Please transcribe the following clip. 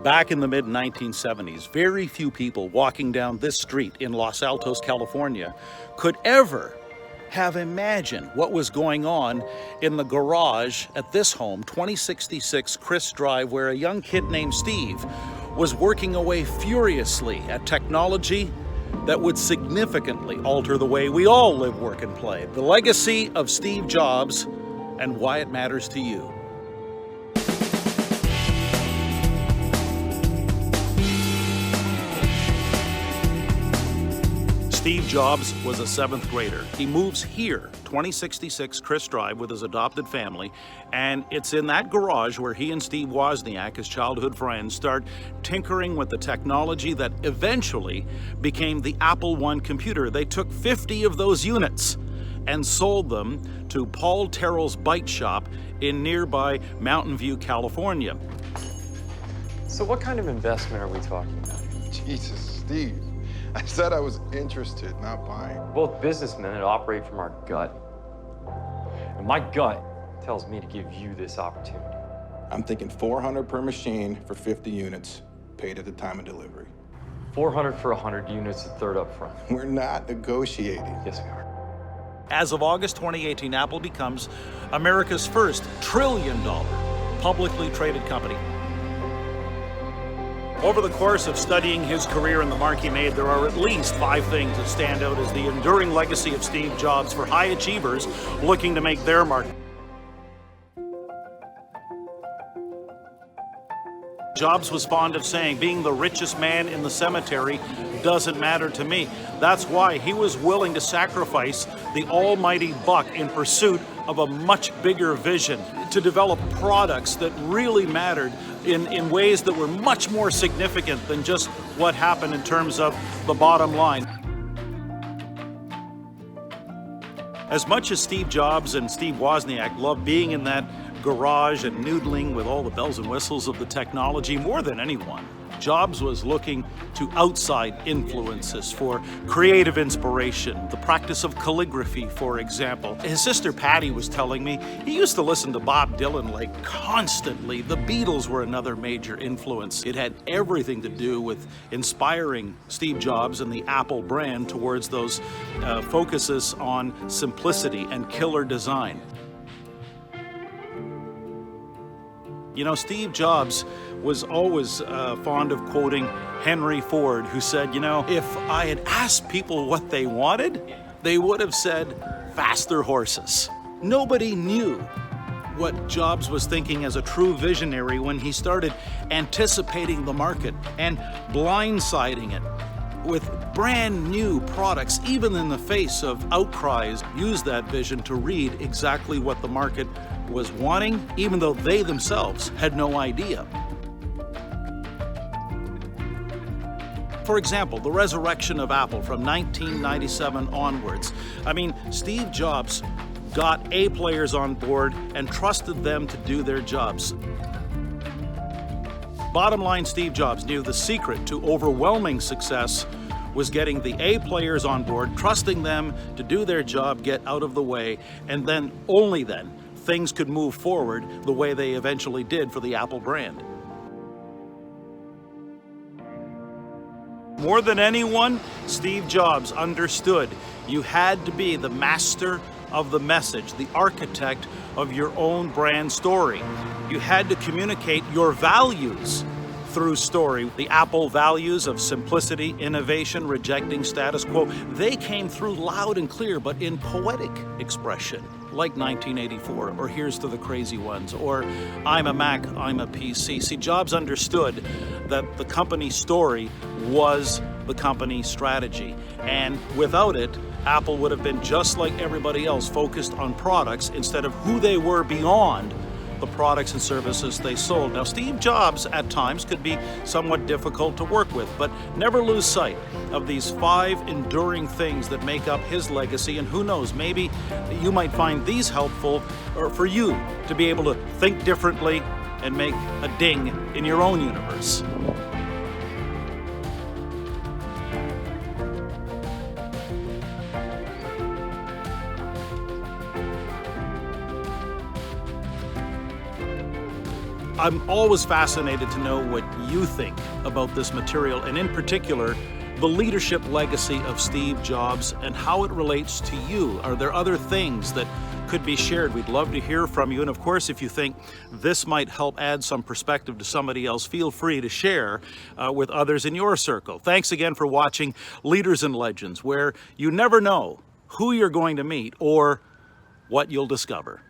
Back in the mid-1970s, very few people walking down this street in Los Altos, California, could ever have imagined what was going on in the garage at this home, 2066 Chris Drive, where a young kid named Steve was working away furiously at technology that would significantly alter the way we all live, work, and play. The legacy of Steve Jobs and why it matters to you. Steve Jobs was a 7th grader. He moves here, 2066 Chris Drive, with his adopted family, and it's in that garage where he and Steve Wozniak, his childhood friends, start tinkering with the technology that eventually became the Apple I computer. They took 50 of those units and sold them to Paul Terrell's bike shop in nearby Mountain View, California. So what kind of investment are we talking about? Jesus, Steve. I said I was interested, not buying. Both businessmen that operate from our gut. And my gut tells me to give you this opportunity. I'm thinking $400 per machine for 50 units, paid at the time of delivery. 400 for 100 units, a third up front. We're not negotiating. Yes, we are. As of August 2018, Apple becomes America's first trillion-dollar publicly traded company. Over the course of studying his career and the mark he made, there are at least 5 things that stand out as the enduring legacy of Steve Jobs for high achievers looking to make their mark. Jobs was fond of saying, being the richest man in the cemetery doesn't matter to me. That's why he was willing to sacrifice the almighty buck in pursuit of a much bigger vision, to develop products that really mattered in ways that were much more significant than just what happened in terms of the bottom line. As much as Steve Jobs and Steve Wozniak loved being in that garage and noodling with all the bells and whistles of the technology, more than anyone, Jobs was looking to outside influences for creative inspiration, the practice of calligraphy, for example. His sister Patty was telling me he used to listen to Bob Dylan like constantly. The Beatles were another major influence. It had everything to do with inspiring Steve Jobs and the Apple brand towards those focuses on simplicity and killer design. You know, Steve Jobs was always fond of quoting Henry Ford, who said, you know, if I had asked people what they wanted, they would have said faster horses. Nobody knew what Jobs was thinking as a true visionary when he started anticipating the market and blindsiding it with brand new products, even in the face of outcries. Used that vision to read exactly what the market was wanting, even though they themselves had no idea. For example, the resurrection of Apple from 1997 onwards. I mean, Steve Jobs got A players on board and trusted them to do their jobs. Bottom line, Steve Jobs knew the secret to overwhelming success was getting the A players on board, trusting them to do their job, get out of the way, and then, only then, things could move forward the way they eventually did for the Apple brand. More than anyone, Steve Jobs understood you had to be the master of the message, the architect of your own brand story. You had to communicate your values through story. The Apple values of simplicity, innovation, rejecting status quo, they came through loud and clear, but in poetic expression, like 1984, or Here's to the Crazy Ones, or I'm a Mac, I'm a PC. See, Jobs understood that the company story was the company strategy, and without it, Apple would have been just like everybody else, focused on products instead of who they were beyond the products and services they sold. Now, Steve Jobs at times could be somewhat difficult to work with, but never lose sight of these 5 enduring things that make up his legacy, and who knows, maybe you might find these helpful or for you to be able to think differently and make a ding in your own universe. I'm always fascinated to know what you think about this material, and in particular, the leadership legacy of Steve Jobs and how it relates to you. Are there other things that could be shared? We'd love to hear from you. And of course, if you think this might help add some perspective to somebody else, feel free to share with others in your circle. Thanks again for watching Leaders and Legends, where you never know who you're going to meet or what you'll discover.